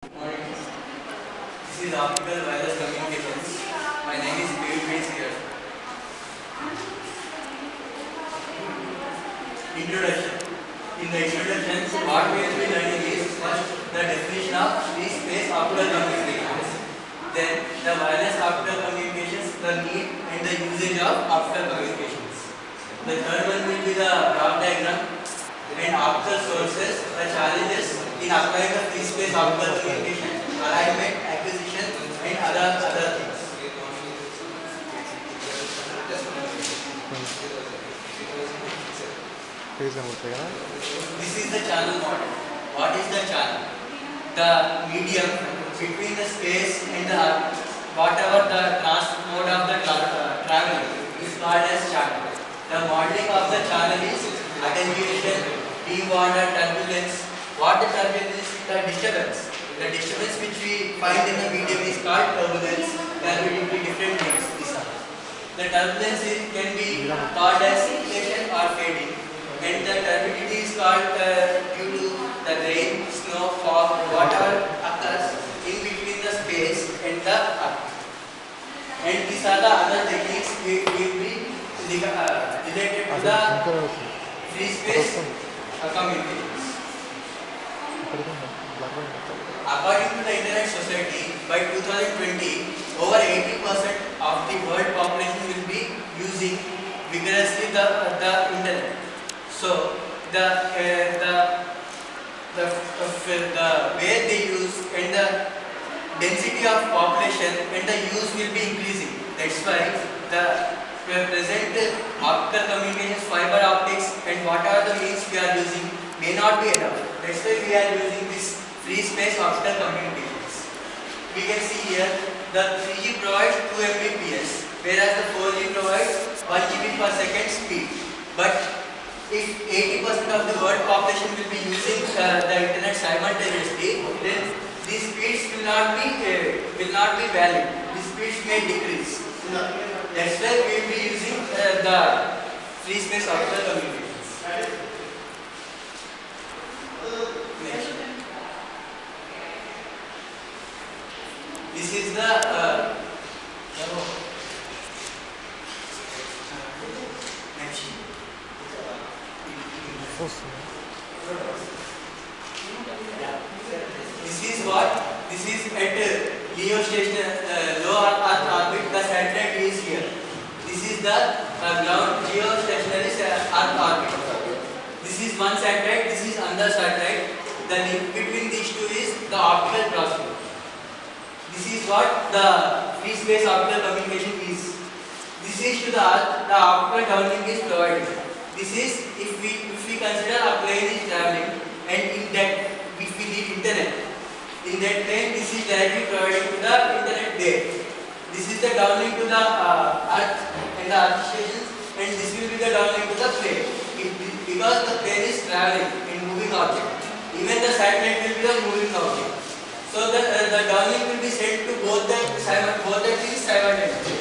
Morning. This is Optical Wireless Communications. My name is David Bates here. Introduction. In the introduction, what we will be learning is first the definition of free space optical communications. Then the wireless optical communications, the need and the usage of optical communications. The third one will be the block diagram and optical sources, the challenges in applying the free space optical communication, alignment, acquisition, and other things. This is the channel model. What is the channel? The medium between the space and the whatever the mode of the traveling is called as channel. The modeling of the channel is attenuation, de-wander, turbulence. What the turbulence is? The disturbance. The disturbance which we find in the medium is called turbulence. There will be different names. The turbulence can be called as inflation or fading, and the turbidity is called due to the rain, snow, fog, whatever occurs in between the space and the earth. And these are the other techniques we will be related to the free space communications. According to the Internet Society, by 2020, over 80% of the world population will be using vigorously the Internet. So the way they use and the density of population and the use will be increasing. That's why the present optical communications, fiber optics, and whatever the means we are using may not be enough. That's why we are using this free space optical communications. We can see here the 3G provides 2 Mbps, whereas the 4G provides 1 GB per second speed. But if 80% of the world population will be using the internet simultaneously, then these speeds will not be valid. These speeds may decrease. That's why we will be using the free space optical communications. Next. This is the This is what? This is at LEO station, low Earth orbit. The satellite is here. This is the ground geostationary Earth orbit. This is one satellite. This is another satellite. The link between these two is the optical crossing. This is what the free space optical communication is. This is to the Earth. The optical downlink is provided. This is if we consider a plane is traveling, and in that if we need internet, in that plane this is directly provided to the internet there. This is the downlink to the Earth and the Earth stations, and this will be the downlink to the plane. Because the plane is traveling in moving object, even the satellite will be the moving object. So the downlink will be sent to both the things simultaneously.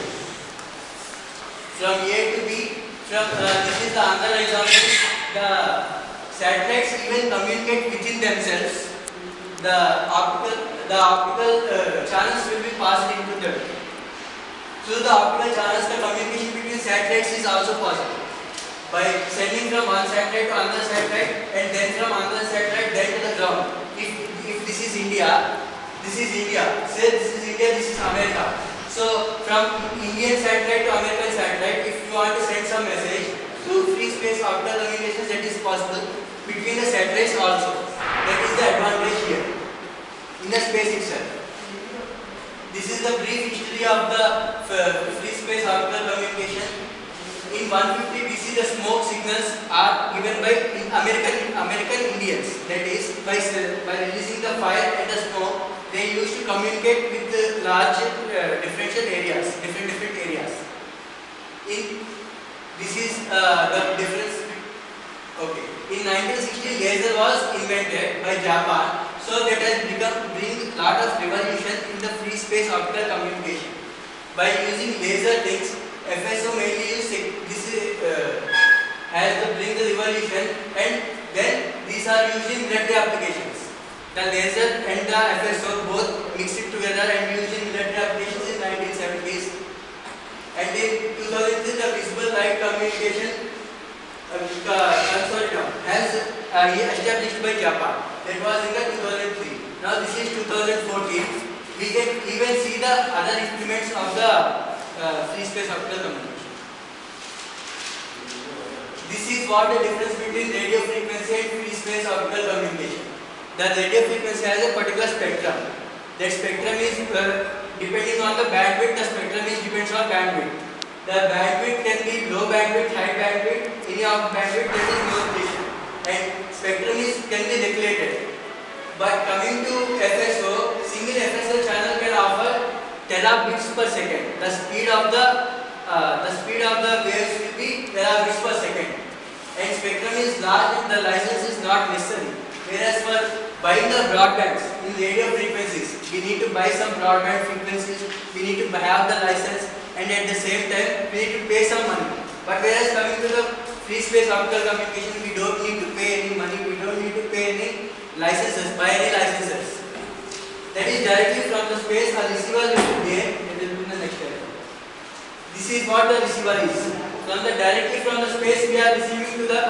From A to B. This is the other example. The satellites even communicate within themselves. The optical channels will be passed into them. Through the optical channels, the communication between satellites is also possible. By sending from one satellite to another satellite, and then from another satellite then to the ground. If this is India, say this is India, this is America. So from Indian satellite to American satellite, if you want to send some message through free space optical communications, that is possible between the satellites also. That is the advantage here in the space itself. This is the brief history of the free space optical communication. In 150 BC, the smoke signals are given by American Indians. That is, by releasing the fire and the smoke, they used to communicate with the large different areas. This is the difference. Okay. In 1960, laser was invented by Japan, so that has bring lot of revolution in the free space optical communication. By using laser things, FSO mainly use this has to bring the revolution, and then these are used in military applications. The laser and the FSO both mixed together and used in military applications in 1970s. And in 2003, the visible light communication consortium has established by Japan. That was in the 2003. Now this is 2014. We can even see the other instruments of the free space optical communication. This is what the difference between radio frequency and free space optical communication. The radio frequency has a particular spectrum. That spectrum is depending on the bandwidth. The spectrum is depends on bandwidth. The bandwidth can be low bandwidth, high bandwidth. Any of bandwidth there is no station, and spectrum can be regulated. But coming to FSO, single FSO channel can offer terabits per second. The speed of the waves will be terabits per second, and spectrum is large and the license is not necessary. Whereas for buying the broadbands in radio frequencies, we need to buy some broadband frequencies, we need to have the license, and at the same time we need to pay some money. But whereas coming to the free space optical communication, we don't need to pay any money, we don't need to pay any licenses, buy any licenses. That is directly from the space. A receiver will be there. It will be in the next slide. This is what the receiver is. Directly from the space we are receiving to the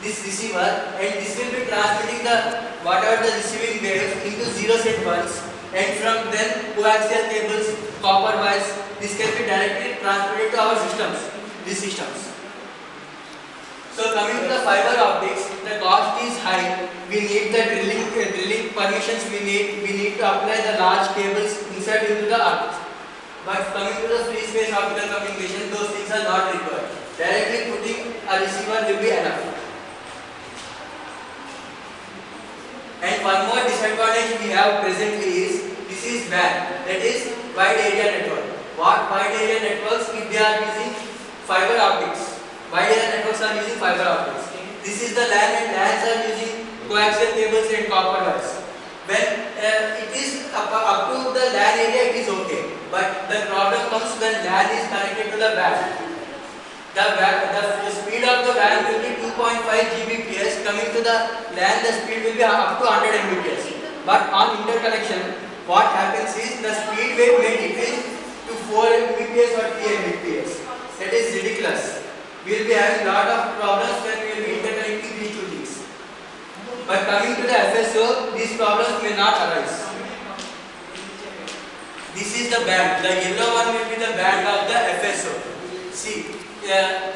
this receiver, and this will be transmitting the whatever the receiving waves into zeros and ones, and from then coaxial cables, copper wires, this can be directly transmitted to our systems, these systems. So coming to the fiber optics, the cost is high. We need the drilling permissions. We need to apply the large cables inside into the earth. But coming to the free space optical communication, those things are not required. Directly putting a receiver will be enough. And one more disadvantage we have presently is this is WAN, that is wide area network. What wide area networks? If they are using fiber optics, wide area networks are using fiber optics. This is the LAN, and LANs are using coaxial cables and copper wires. When it is up to the LAN area, it is okay. But the problem comes when LAN is connected to the WAN. The speed of the WAN will be 2.5 Gbps. Coming to the LAN, the speed will be up to 100 Mbps. But on interconnection, what happens is the speed wave may decrease to 4 Mbps or 3 Mbps. That is ridiculous. We will be having lot of problems when we will be interconnecting these two things. But coming to the FSO, these problems may not arise. This is the band. The yellow one will be the band of the FSO. See, the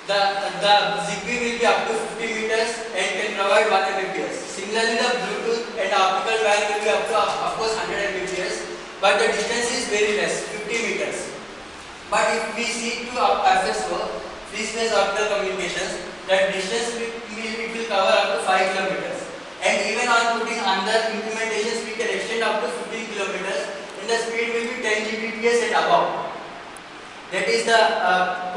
Zigbee will be up to 50 meters and can provide 1 Mbps. Similarly, the Bluetooth and optical WAN will be up to, of course, 100 Mbps, but the distance is very less, 50 meters. But if we see to FSO, free space optical communications, the distance it will cover up to 5 kilometers. And even on putting under implementations, we can extend up to 15 kilometers, and the speed will be 10 Gbps and above. That is the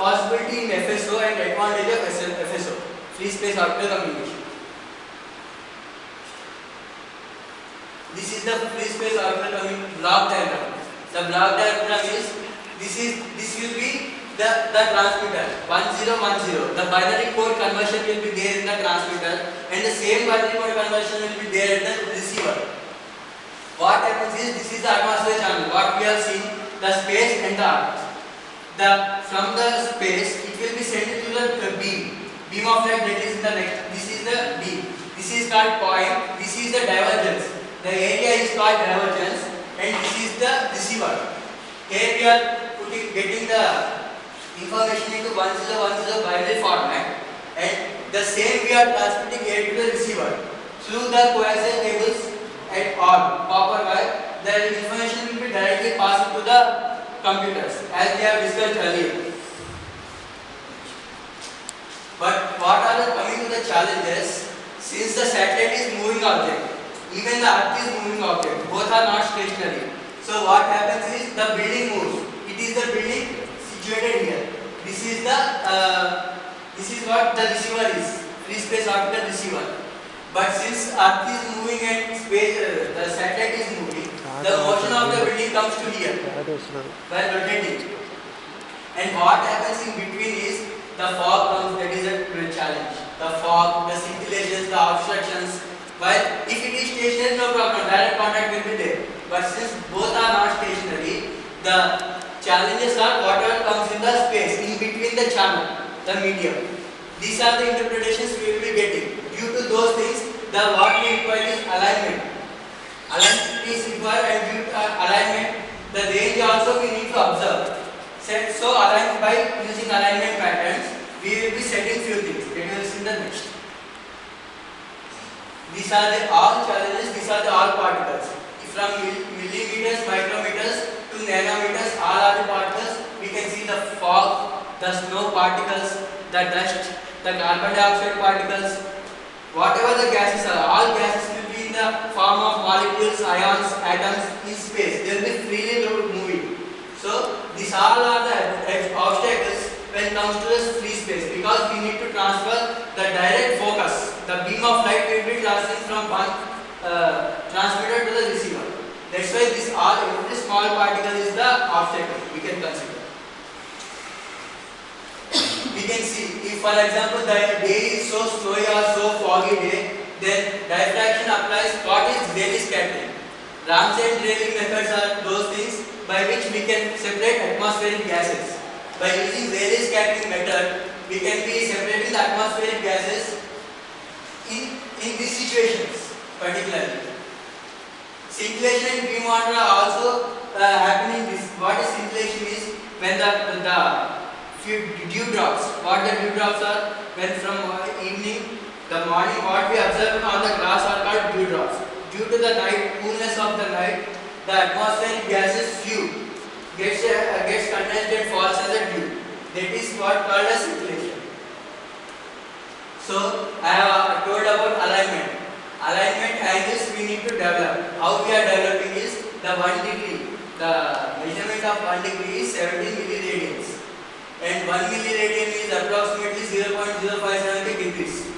possibility in FSO and advantage of FSO, free space optical communication. This is the free space optical communication block diagram. The block diagram is this will be the transmitter 1010. The binary code conversion will be there in the transmitter, and the same binary code conversion will be there in the receiver. What happens is this is the atmosphere channel. What we have seen, the space and the earth. From the space, it will be sent to the beam of light that is in the next. This is the beam. This is called point. This is the divergence. The area is called divergence, and this is the receiver. Here we are getting the information into 1010 binary format, and the same we are transmitting here to the receiver through the coaxial cables and or copper wire. The information will be directly passed to the computers, as we have discussed earlier. But what are the coming to the challenges? Since the satellite is moving object, even the earth is moving object, both are not stationary. So what happens is the building moves. It is the building situated here. This is what the receiver is, free space optical receiver. But since earth is moving and space, the satellite is moving, the motion of the building comes to here while rotating. And what happens in between is the fog comes. That is a challenge. The fog, the scintillations, the obstructions, While if it is stationary, no problem, direct contact will be there. But since both are not stationary, the challenges are whatever comes in the space in between the channel, the medium. These are the interpretations we will be getting. Due to those things, the what we require is alignment. Alignment is required, and due to alignment, the range also we need to observe. So by using alignment patterns, we will be setting few things. That we will see in the next. These are the all challenges. These are the all particles. From millimeters, micrometers to nanometers, all are the particles. We can see the fog, the snow particles, the dust, the carbon dioxide particles. Whatever the gases are, all gases will be in the form of molecules, ions, atoms in space. They will be freely moving. So these all are the obstacles when it comes to the free space, because we need to transfer the direct focus. The beam of light will be transferring from one transmitter to the receiver. That's why every small particle is the obstacle we can consider. We can see, if for example the day is so snowy or so foggy day, then diffraction applies. What is Rayleigh scattering? Ramsay and Rayleigh methods are those things by which we can separate atmospheric gases. By using Rayleigh scattering method, we can be separating the atmospheric gases in these situations particularly. Scintillation and beam water are also happening. What is scintillation is when the few dew drops. What the dew drops are, when from evening, the morning, what we observe on the glass are called dew drops. Due to the night, coolness of the night, the atmospheric gases few gets condensed and falls as a dew. That is what called as scintillation. So I have told about alignment. Alignment angles we need to develop. How we are developing is the 1 degree. The measurement of 1 degree is 17 milliradians, and 1 milliradian is approximately 0.057 degrees.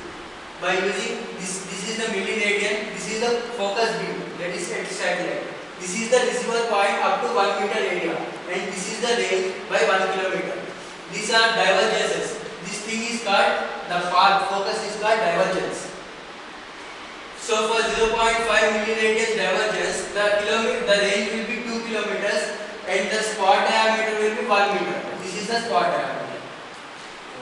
By using this is the milliradian. This is the focus beam, that is at satellite. This is the receiver point up to 1 meter area, and this is the range by 1 kilometer. These are divergences. This thing is called the path. Focus is called divergence. So for 0.5 milliradians divergence, the range will be 2 kilometers, and the spot diameter will be 1 meter. This is the spot diameter.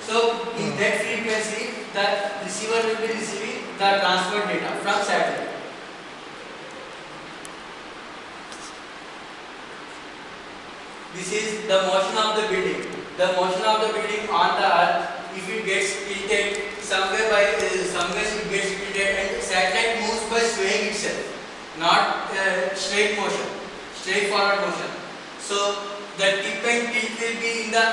So in that frequency, the receiver will be receiving the transferred data from satellite. This is the motion of the building. The motion of the building on the earth, if it gets tilted, somewhere it gets tilted, and satellite moves by swaying itself, not straight motion, straightforward motion. So the tip and tilt will be in the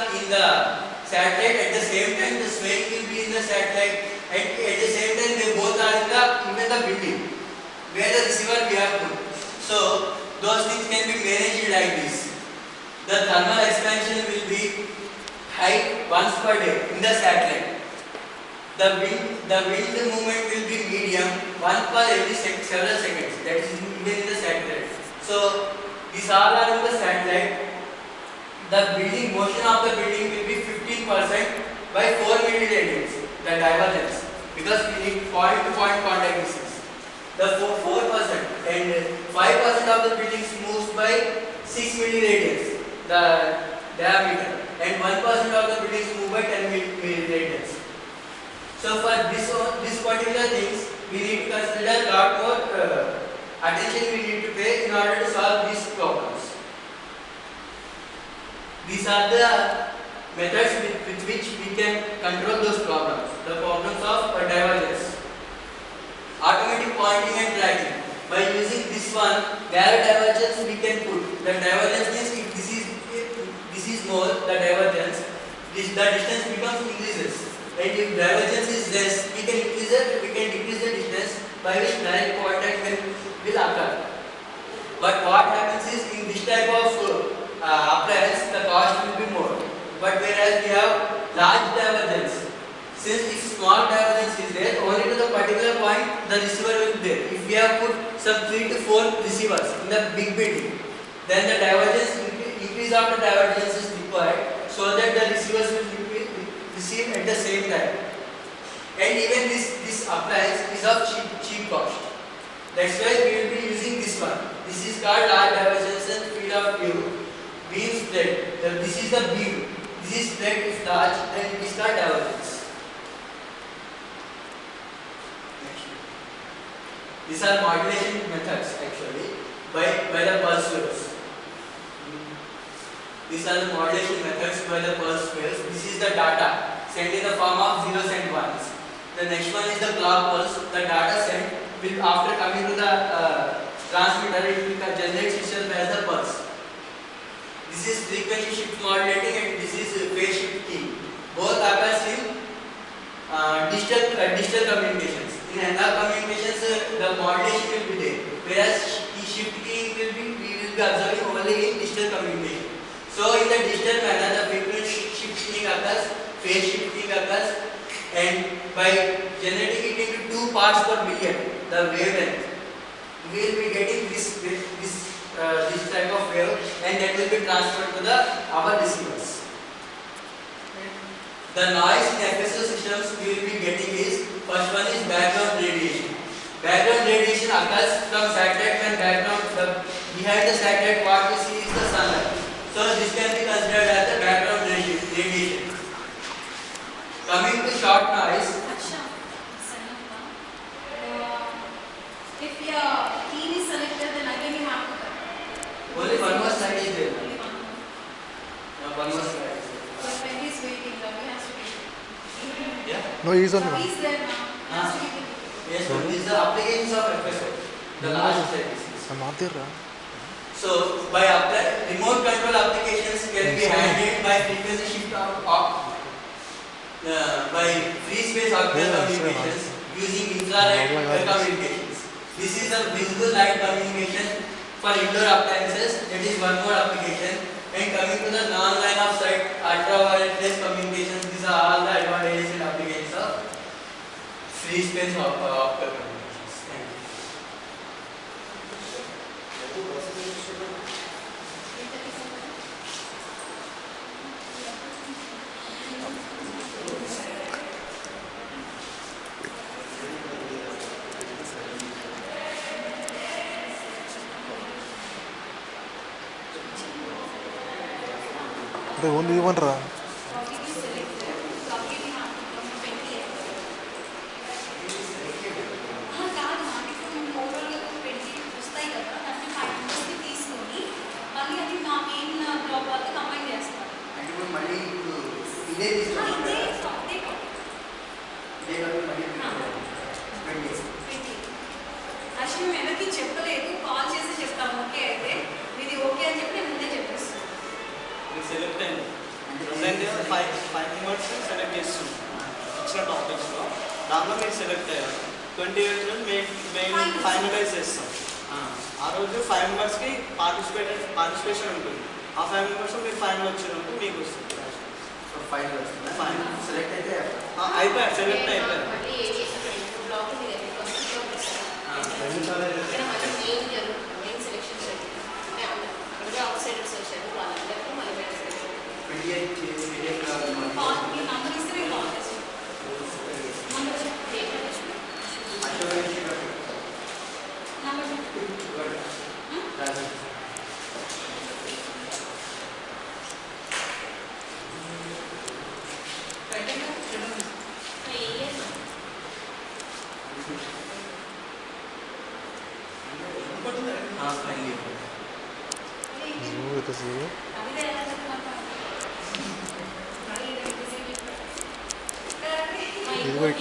satellite. At the same time, the swaying will be in the satellite, and at the same time they both are in the building where the receiver we have put. So those things can be managed like this. The thermal expansion will be high once per day in the satellite. The wind movement will be medium, one per every several seconds. That is even in the satellite. So these all are in the satellite. The building motion of the building will be 15% by 4 milliradians. The divergence, because we need point to point contact distance. The 4% and 5% of the buildings moves by 6 milliradians. The diameter, and 1% of the buildings move by 10 milliradians. So for this particular things, we need to consider a lot more attention we need to pay in order to solve these problems. These are the methods with which we can control those problems. The problems of divergence. Automatic pointing and tracking. By using this one, where divergence we can put. The divergence means if this is more, the divergence, the distance becomes increases. And if divergence is less, we can decrease the distance by which direct contact will occur. But what happens is, in this type of appliance, the cost will be more. But whereas we have large divergence, since if small divergence is there, only to the particular point the receiver will be there. If we have put some 3 to 4 receivers in the big building, then the divergence increase of the divergence is required, so that the receivers will receive at the same time. And even this appliance is of cheap cost. That's why we will be using this one. This is called large divergence field of view. Beam spread. This is the beam. This is spread is large, then it is called divergence. These are modulation methods actually by the pulse waves. These are the modulation methods by the pulse waves. This is the data sent in the form of zeros and ones. The next one is the clock pulse. The data sent will after coming to the transmitter, it will generate itself as the pulse. This is frequency shift modulating and this is phase shift key. Both occurs in digital communications. In analog communications, the modulation will be there, whereas shift key we will be observing only in digital communication. So in the digital manner, the frequency shifting occurs, phase shifting occurs, and by generating it into 2 parts per billion, the wavelength, we will be getting this type of wave, and that will be transferred to our receivers. The noise in FSO systems we will be getting is, first one is background radiation. Background radiation occurs from satellite when behind the satellite what we see is the sunlight. So this can be considered as the background radiation. Coming to short noise. If your key is selected, then again you have to cut. Only one more slide is there. One more slide. But when he is waiting, he has to wait. Yeah. No, he is on the He is there now. He has to wait. Yes, so these are applications of FSO. The last slide. I'm not there. So by remote control applications can be handled by frequency shift by free space optical communications using infrared communications. This is a visible light communication for indoor appliances. That is one more application. And coming to the non-line of sight ultraviolet communications, these are all the advantages and applications of free space optical communications. Thank you. Only one run. మేము ఎవరికి చెప్పలేదు, call చేసి చెప్తాము. Okay అయితే ఇది okay అని చెప్పి నేను ముందే చెప్పేస్తాను. సెలెక్ట్ అయింది ఫైవ్ మెంబర్స్ సెలెక్ట్ చేస్తున్నాం ఇచ్చిన టాపిక్స్లో. దాంట్లో మీరు సెలెక్ట్ అయ్యారు. 28 రోజు మేము ఫైనలైజ్ చేస్తాం. ఆ రోజు 5 మెంబర్స్కి పార్టిసిపేషన్ ఉంటుంది. ఆ 5 మెంబర్స్ మీరు ఫైనల్ వచ్చినప్పుడు మీకు వస్తుంది. ఫైనల్ సెలెక్ట్ అయితే అయిపోయారు, సెలెక్ట్ అయిపోయారు. This is very